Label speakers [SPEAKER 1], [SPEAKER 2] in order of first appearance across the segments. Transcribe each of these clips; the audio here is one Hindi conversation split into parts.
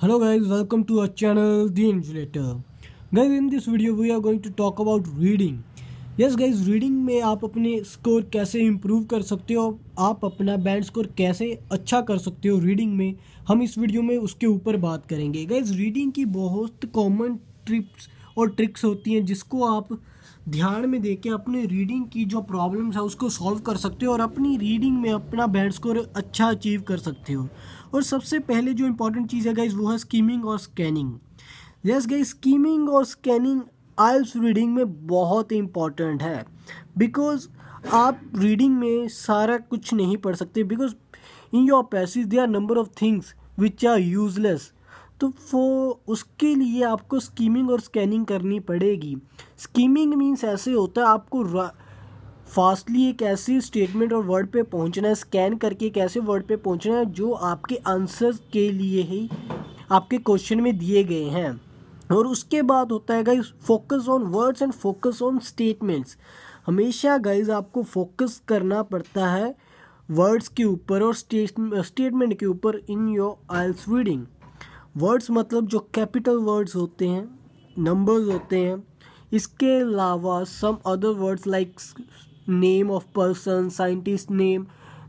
[SPEAKER 1] Hello guys, welcome to our channel The Insulator. Guys, in this video we are going to talk about reading. Yes guys, reading में आप अपने स्कोर कैसे इम्प्रूव कर सकते हो, आप अपना बैंड स्कोर कैसे अच्छा कर सकते हो रीडिंग में, हम इस वीडियो में उसके ऊपर बात करेंगे। गाइज, रीडिंग की बहुत कॉमन टिप्स और ट्रिक्स होती हैं जिसको आप ध्यान में देके अपने रीडिंग की जो प्रॉब्लम्स है उसको सॉल्व कर सकते हो और अपनी रीडिंग में अपना बैंड स्कोर अच्छा अचीव कर सकते हो। और सबसे पहले जो इंपॉर्टेंट चीज़ है गाइज वो है स्कीमिंग और स्कैनिंग। यस गाइज, स्कीमिंग और स्कैनिंग आइल्स रीडिंग में बहुत इंपॉर्टेंट है बिकॉज आप रीडिंग में सारा कुछ नहीं पढ़ सकते because in your passage there are number of things which are useless. तो उसके लिए आपको स्कीमिंग और स्कैनिंग करनी पड़ेगी। स्कीमिंग मीन्स ऐसे होता है आपको फास्टली एक ऐसी स्टेटमेंट और वर्ड पे पहुंचना है, स्कैन करके एक ऐसे वर्ड पे पहुंचना है जो आपके आंसर्स के लिए ही आपके क्वेश्चन में दिए गए हैं। और उसके बाद होता है guys focus on words and focus on statements. हमेशा गाइज आपको फोकस करना पड़ता है वर्ड्स के ऊपर और स्टेटमेंट के ऊपर in your IELTS reading. Words मतलब जो कैपिटल वर्ड्स होते हैं, नंबर्स होते हैं, इसके अलावा some other words like name of person, scientist name,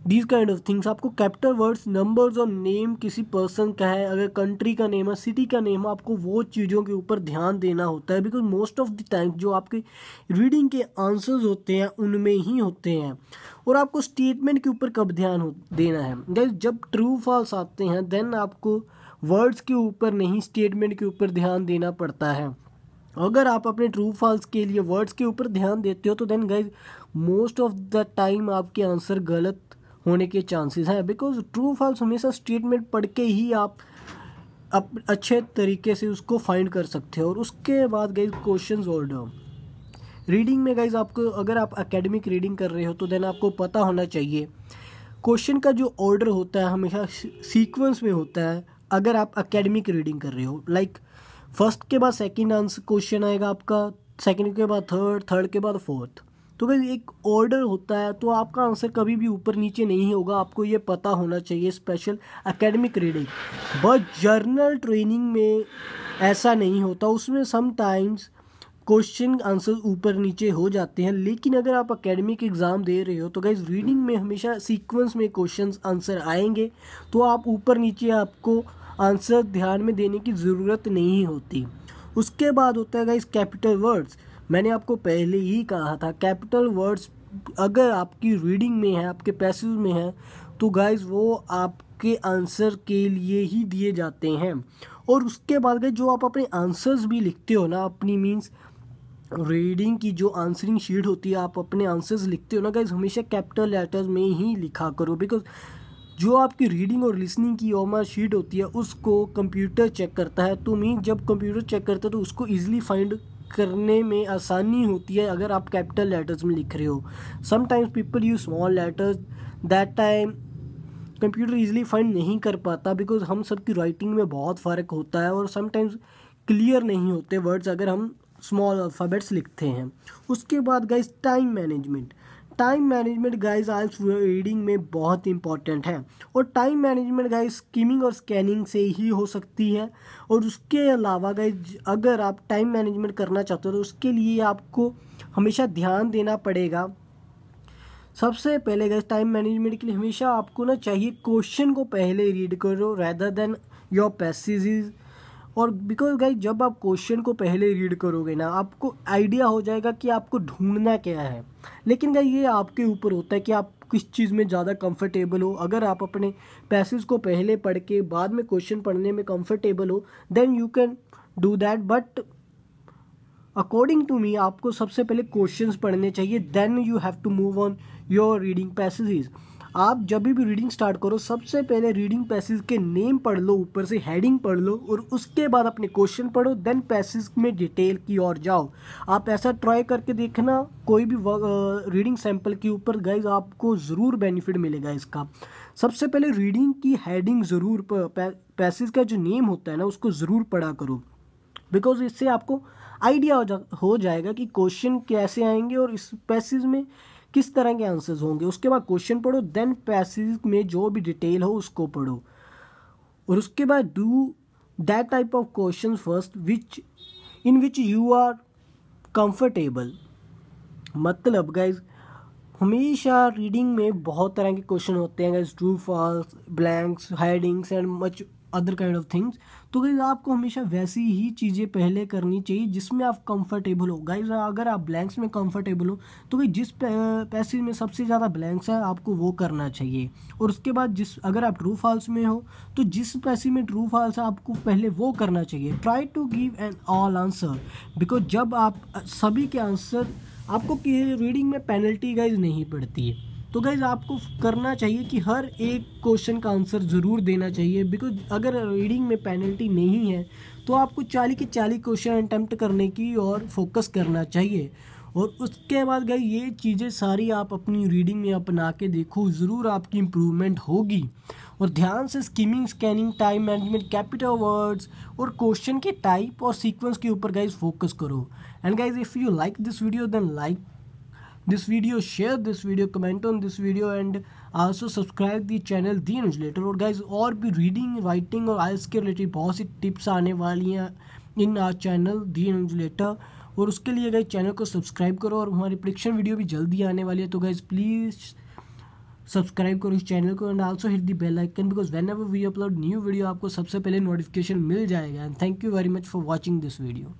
[SPEAKER 1] these kind of things. आपको कैपिटल वर्ड्स, नंबर्स और नेम किसी पर्सन का है, अगर कंट्री का नेम है, सिटी का नेम है, आपको वो चीज़ों के ऊपर ध्यान देना होता है because most of the time जो आपके रीडिंग के आंसर्स होते हैं उनमें ही होते हैं। और आपको स्टेटमेंट के ऊपर कब ध्यान देना है, जब ट्रू फॉल्स आते हैं देन आपको वर्ड्स के ऊपर नहीं स्टेटमेंट के ऊपर ध्यान देना पड़ता है। अगर आप अपने ट्रू फॉल्स के लिए वर्ड्स के ऊपर ध्यान देते हो तो then guys most of the time आपके आंसर गलत होने के चांसेस हैं बिकॉज ट्रू फॉल्स हमेशा स्टेटमेंट पढ़ के ही आप अच्छे तरीके से उसको फाइंड कर सकते हो। और उसके बाद गाइज क्वेश्चंस ऑर्डर। रीडिंग में गाइज आपको, अगर आप एकेडमिक रीडिंग कर रहे हो तो देन आपको पता होना चाहिए क्वेश्चन का जो ऑर्डर होता है हमेशा सीक्वेंस में होता है। अगर आप एकेडमिक रीडिंग कर रहे हो लाइक फर्स्ट के बाद सेकंड आंसर क्वेश्चन आएगा आपका, सेकंड के बाद थर्ड, थर्ड के बाद फोर्थ, तो गाइस एक ऑर्डर होता है तो आपका आंसर कभी भी ऊपर नीचे नहीं होगा। आपको ये पता होना चाहिए special academic reading. But journal training में ऐसा नहीं होता, उसमें समटाइम्स क्वेश्चन आंसर ऊपर नीचे हो जाते हैं। लेकिन अगर आप एकेडमिक एग्ज़ाम दे रहे हो तो गाइज रीडिंग में हमेशा सीक्वेंस में क्वेश्चन आंसर आएंगे तो आप ऊपर नीचे आपको आंसर ध्यान में देने की ज़रूरत नहीं होती। उसके बाद होता है गाइज कैपिटल वर्ड्स। मैंने आपको पहले ही कहा था कैपिटल वर्ड्स अगर आपकी रीडिंग में है, आपके पैसेज में है तो गाइज वो आपके आंसर के लिए ही दिए जाते हैं। और उसके बाद गाइज जो आप अपने आंसर्स भी लिखते हो ना, अपनी मीन्स रीडिंग की जो आंसरिंग शीट होती है, आप अपने आंसर्स लिखते हो ना गाइज, हमेशा कैपिटल लेटर्स में ही लिखा करो बिकॉज जो आपकी रीडिंग और लिसनिंग की ओमा शीट होती है उसको कंप्यूटर चेक करता है। तो मीन जब कंप्यूटर चेक करता है तो उसको इजीली फाइंड करने में आसानी होती है अगर आप कैपिटल लेटर्स में लिख रहे हो। Sometimes people use small letters, that time computer easily find नहीं कर पाता बिकॉज हम सबकी राइटिंग में बहुत फ़र्क होता है और समटाइम्स क्लियर नहीं होते वर्ड्स अगर हम स्मॉल अल्फ़ाबेट्स लिखते हैं। उसके बाद guys time management. Time management guys IELTS reading में बहुत इंपॉर्टेंट है और टाइम मैनेजमेंट गाइज स्कीमिंग और स्कैनिंग से ही हो सकती है। और उसके अलावा गाइज अगर आप टाइम मैनेजमेंट करना चाहते हो तो उसके लिए आपको हमेशा ध्यान देना पड़ेगा। सबसे पहले गाइज टाइम मैनेजमेंट के लिए हमेशा आपको ना चाहिए क्वेश्चन को पहले रीड करो रैदर देन योर पैसेजेस। और बिकॉज गाइज जब आप क्वेश्चन को पहले रीड करोगे ना आपको आइडिया हो जाएगा कि आपको ढूंढना क्या है। लेकिन गाइज ये आपके ऊपर होता है कि आप किस चीज़ में ज़्यादा कंफर्टेबल हो। अगर आप अपने पैसेज को पहले पढ़ के बाद में क्वेश्चन पढ़ने में कंफर्टेबल हो then you can do that. But according to me आपको सबसे पहले क्वेश्चंस पढ़ने चाहिए then you have to move on your reading passages. आप जब भी रीडिंग स्टार्ट करो सबसे पहले रीडिंग पैसेज के नेम पढ़ लो, ऊपर से हेडिंग पढ़ लो और उसके बाद अपने क्वेश्चन पढ़ो देन पैसेज में डिटेल की ओर जाओ। आप ऐसा ट्राई करके देखना कोई भी रीडिंग सैंपल के ऊपर गाइज आपको ज़रूर बेनिफिट मिलेगा इसका। सबसे पहले रीडिंग की हेडिंग ज़रूर पैसेज का जो नेम होता है ना उसको ज़रूर पढ़ा करो बिकॉज इससे आपको आइडिया हो जाएगा कि क्वेश्चन कैसे आएंगे और इस पैसेज में किस तरह के आंसर्स होंगे। उसके बाद क्वेश्चन पढ़ो देन पैसेज में जो भी डिटेल हो उसको पढ़ो और उसके बाद do that type of questions first which in which you are comfortable. मतलब गाइज हमेशा रीडिंग में बहुत तरह के क्वेश्चन होते हैं guys, true false, blanks, headings and much other kind of things. तो गाइज आपको हमेशा वैसी ही चीज़ें पहले करनी चाहिए जिसमें आप कंफर्टेबल हो। गाइज अगर आप ब्लैंक्स में कंफर्टेबल हो तो गाइज जिस पैसेज में सबसे ज़्यादा ब्लैंक्स है आपको वो करना चाहिए। और उसके बाद अगर आप ट्रू फॉल्स में हो तो जिस पैसेज में ट्रू फॉल्स है आपको पहले वो करना चाहिए। Try to give an all answer, because जब आप सभी के आंसर आपको रीडिंग में पेनल्टी गाइज नहीं पड़ती है। तो गाइज आपको करना चाहिए कि हर एक क्वेश्चन का आंसर ज़रूर देना चाहिए, बिकॉज अगर रीडिंग में पेनल्टी नहीं है तो आपको 40 के 40 क्वेश्चन अटेम्प्ट करने की और फोकस करना चाहिए। और उसके बाद गाइज ये चीज़ें सारी आप अपनी रीडिंग में अपना के देखो, ज़रूर आपकी इम्प्रूवमेंट होगी। और ध्यान से skimming, scanning, time management, capital words और क्वेश्चन के टाइप और सीक्वेंस के ऊपर गाइज फोकस करो। And guys if you like this video then like this video, share this video, comment on this video and also subscribe the channel the newsletter. और गाइज और भी रीडिंग, राइटिंग और आइल्स के रिलेटेड बहुत सी टिप्स आने वाली हैं in our channel the newsletter. और उसके लिए गाइज चैनल को सब्सक्राइब करो और हमारी प्रेडिक्शन वीडियो भी जल्दी आने वाली है। तो गाइज प्लीज़ सब्सक्राइब करो इस चैनल को and also hit the bell icon, because whenever we upload new video आपको सबसे पहले नोटिफिकेशन मिल जाएगा। And thank you very much for watching this video.